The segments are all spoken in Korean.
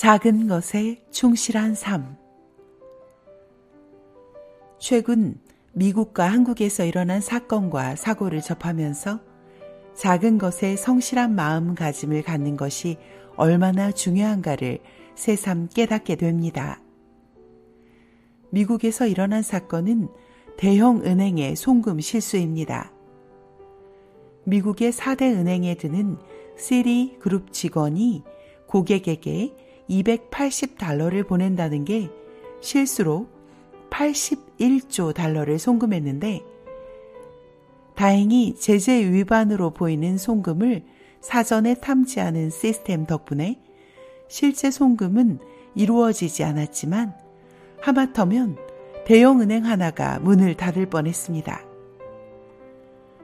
작은 것에 충실한 삶. 최근 미국과 한국에서 일어난 사건과 사고를 접하면서 작은 것에 성실한 마음가짐을 갖는 것이 얼마나 중요한가를 새삼 깨닫게 됩니다. 미국에서 일어난 사건은 대형 은행의 송금 실수입니다. 미국의 4대 은행에 드는 시리 그룹 직원이 고객에게 $280를 보낸다는 게 실수로 $81조 송금했는데 다행히 제재 위반으로 보이는 송금을 사전에 탐지하는 시스템 덕분에 실제 송금은 이루어지지 않았지만 하마터면 대형 은행 하나가 문을 닫을 뻔했습니다.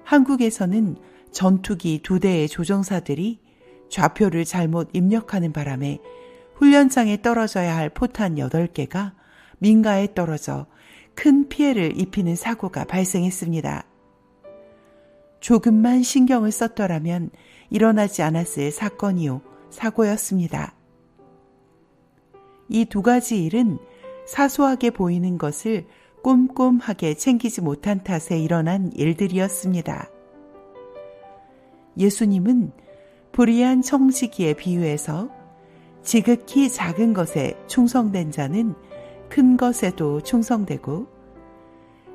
한국에서는 전투기 2대의 조종사들이 좌표를 잘못 입력하는 바람에 훈련장에 떨어져야 할 포탄 8개가 민가에 떨어져 큰 피해를 입히는 사고가 발생했습니다. 조금만 신경을 썼더라면 일어나지 않았을 사고였습니다. 이 두 가지 일은 사소하게 보이는 것을 꼼꼼하게 챙기지 못한 탓에 일어난 일들이었습니다. 예수님은 불의한 청지기에 비유해서 지극히 작은 것에 충성된 자는 큰 것에도 충성되고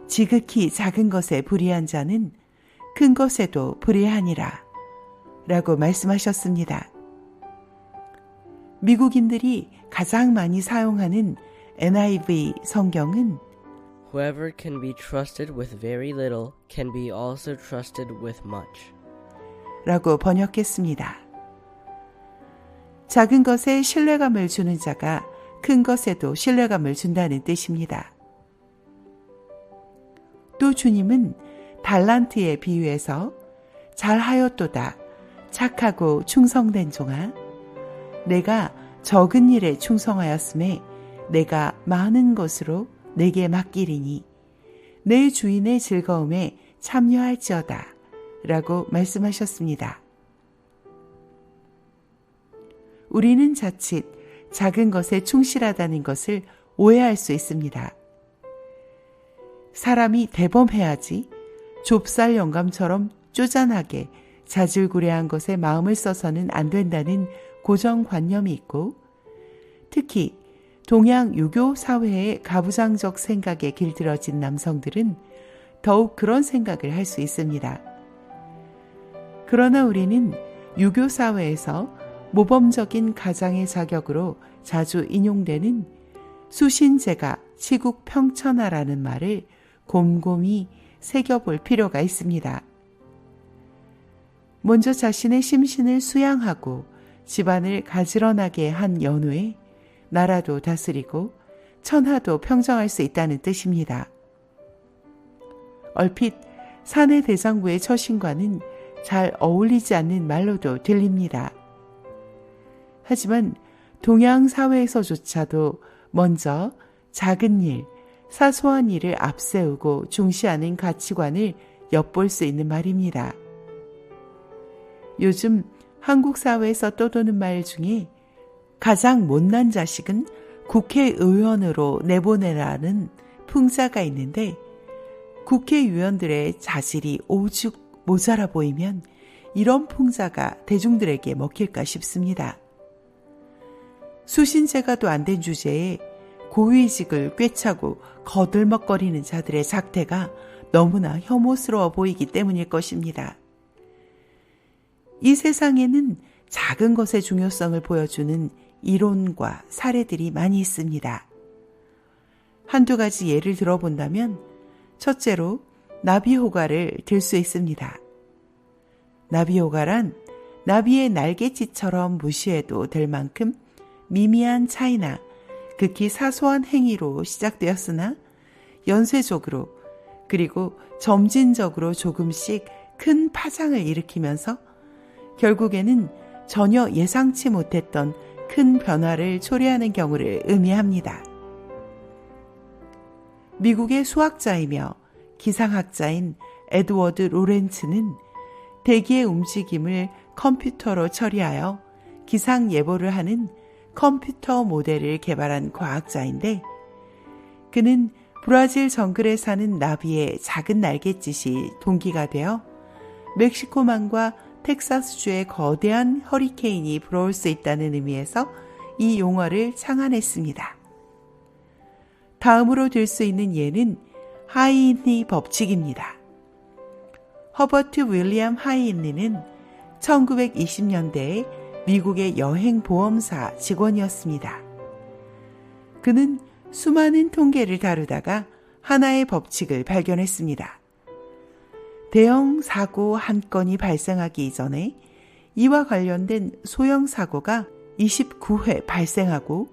지극히 작은 것에 불의한 자는 큰 것에도 불의하니라 라고 말씀하셨습니다. 미국인들이 가장 많이 사용하는 NIV 성경은 Whoever can be trusted with very little can be also trusted with much 라고 번역했습니다. 작은 것에 신뢰감을 주는 자가 큰 것에도 신뢰감을 준다는 뜻입니다. 또 주님은 달란트에 비유해서 잘하였도다 착하고 충성된 종아 내가 적은 일에 충성하였음에 내가 많은 것으로 내게 맡기리니 내 주인의 즐거움에 참여할지어다 라고 말씀하셨습니다. 우리는 자칫 작은 것에 충실하다는 것을 오해할 수 있습니다. 사람이 대범해야지 좁쌀 영감처럼 쪼잔하게 자질구레한 것에 마음을 써서는 안 된다는 고정관념이 있고 특히 동양 유교 사회의 가부장적 생각에 길들여진 남성들은 더욱 그런 생각을 할 수 있습니다. 그러나 우리는 유교 사회에서 모범적인 가장의 자격으로 자주 인용되는 수신제가 치국 평천하라는 말을 곰곰이 새겨볼 필요가 있습니다. 먼저 자신의 심신을 수양하고 집안을 가지런하게 한 연후에 나라도 다스리고 천하도 평정할 수 있다는 뜻입니다. 얼핏 사내 대장부의 처신과는 잘 어울리지 않는 말로도 들립니다. 하지만 동양 사회에서조차도 먼저 작은 일, 사소한 일을 앞세우고 중시하는 가치관을 엿볼 수 있는 말입니다. 요즘 한국 사회에서 떠도는 말 중에 가장 못난 자식은 국회의원으로 내보내라는 풍자가 있는데 국회의원들의 자질이 오죽 모자라 보이면 이런 풍자가 대중들에게 먹힐까 싶습니다. 수신제가도 안 된 주제에 고위직을 꿰차고 거들먹거리는 자들의 작태가 너무나 혐오스러워 보이기 때문일 것입니다. 이 세상에는 작은 것의 중요성을 보여주는 이론과 사례들이 많이 있습니다. 한두 가지 예를 들어본다면 첫째로 나비효과를 들 수 있습니다. 나비효과란 나비의 날갯짓처럼 무시해도 될 만큼 미미한 차이나 극히 사소한 행위로 시작되었으나 연쇄적으로 그리고 점진적으로 조금씩 큰 파장을 일으키면서 결국에는 전혀 예상치 못했던 큰 변화를 초래하는 경우를 의미합니다. 미국의 수학자이며 기상학자인 에드워드 로렌츠는 대기의 움직임을 컴퓨터로 처리하여 기상 예보를 하는 컴퓨터 모델을 개발한 과학자인데 그는 브라질 정글에 사는 나비의 작은 날갯짓이 동기가 되어 멕시코만과 텍사스주의 거대한 허리케인이 불어올 수 있다는 의미에서 이 용어를 창안했습니다. 다음으로 들 수 있는 예는 하이인리 법칙입니다. 허버트 윌리엄 하이인리는 1920년대에 미국의 여행보험사 직원이었습니다. 그는 수많은 통계를 다루다가 하나의 법칙을 발견했습니다. 대형 사고 한 건이 발생하기 이전에 이와 관련된 소형 사고가 29회 발생하고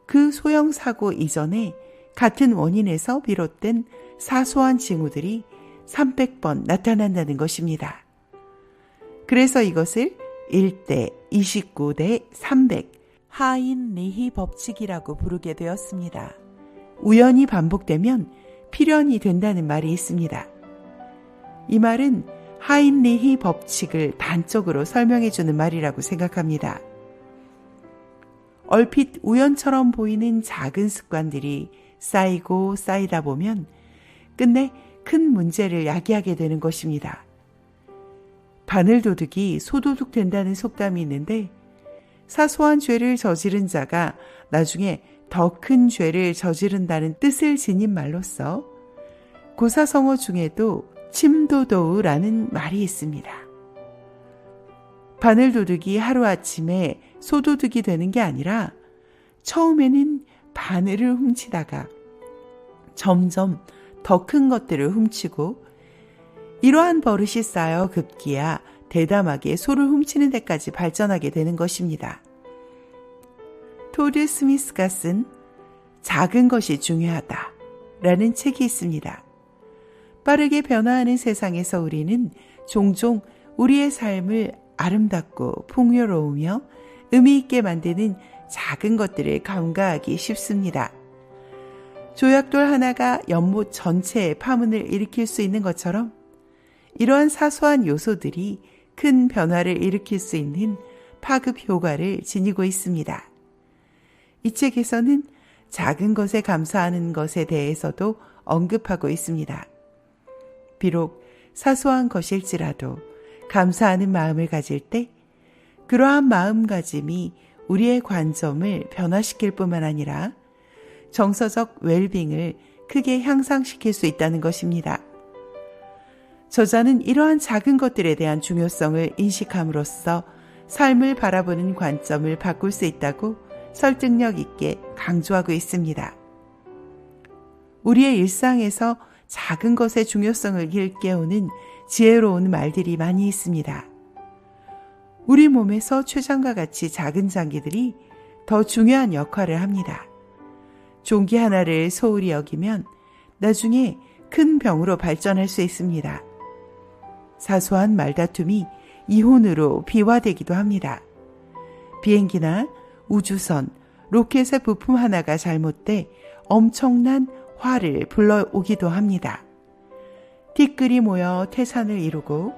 그 소형 사고 이전에 같은 원인에서 비롯된 사소한 징후들이 300번 나타난다는 것입니다. 그래서 이것을 1대 29대 300 하인리히 법칙이라고 부르게 되었습니다. 우연히 반복되면 필연이 된다는 말이 있습니다. 이 말은 하인리히 법칙을 단적으로 설명해 주는 말이라고 생각합니다. 얼핏 우연처럼 보이는 작은 습관들이 쌓이고 쌓이다 보면 끝내 큰 문제를 야기하게 되는 것입니다. 바늘도둑이 소도둑 된다는 속담이 있는데 사소한 죄를 저지른 자가 나중에 더 큰 죄를 저지른다는 뜻을 지닌 말로써 고사성어 중에도 침도도우라는 말이 있습니다. 바늘도둑이 하루아침에 소도둑이 되는 게 아니라 처음에는 바늘을 훔치다가 점점 더 큰 것들을 훔치고 이러한 버릇이 쌓여 급기야 대담하게 소를 훔치는 데까지 발전하게 되는 것입니다. 토드 스미스가 쓴 작은 것이 중요하다 라는 책이 있습니다. 빠르게 변화하는 세상에서 우리는 종종 우리의 삶을 아름답고 풍요로우며 의미 있게 만드는 작은 것들을 간과하기 쉽습니다. 조약돌 하나가 연못 전체에 파문을 일으킬 수 있는 것처럼 이러한 사소한 요소들이 큰 변화를 일으킬 수 있는 파급 효과를 지니고 있습니다. 이 책에서는 작은 것에 감사하는 것에 대해서도 언급하고 있습니다. 비록 사소한 것일지라도 감사하는 마음을 가질 때 그러한 마음가짐이 우리의 관점을 변화시킬 뿐만 아니라 정서적 웰빙을 크게 향상시킬 수 있다는 것입니다. 저자는 이러한 작은 것들에 대한 중요성을 인식함으로써 삶을 바라보는 관점을 바꿀 수 있다고 설득력 있게 강조하고 있습니다. 우리의 일상에서 작은 것의 중요성을 일깨우는 지혜로운 말들이 많이 있습니다. 우리 몸에서 췌장과 같이 작은 장기들이 더 중요한 역할을 합니다. 종기 하나를 소홀히 여기면 나중에 큰 병으로 발전할 수 있습니다. 사소한 말다툼이 이혼으로 비화되기도 합니다. 비행기나 우주선, 로켓의 부품 하나가 잘못돼 엄청난 화를 불러오기도 합니다. 티끌이 모여 태산을 이루고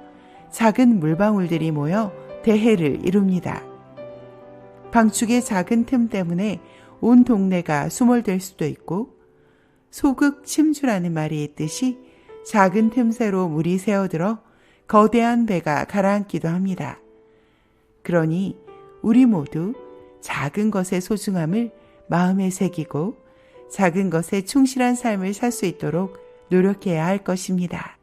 작은 물방울들이 모여 대해를 이룹니다. 방축의 작은 틈 때문에 온 동네가 수몰될 수도 있고 소극침주라는 말이 있듯이 작은 틈새로 물이 새어들어 거대한 배가 가라앉기도 합니다. 그러니 우리 모두 작은 것의 소중함을 마음에 새기고 작은 것에 충실한 삶을 살 수 있도록 노력해야 할 것입니다.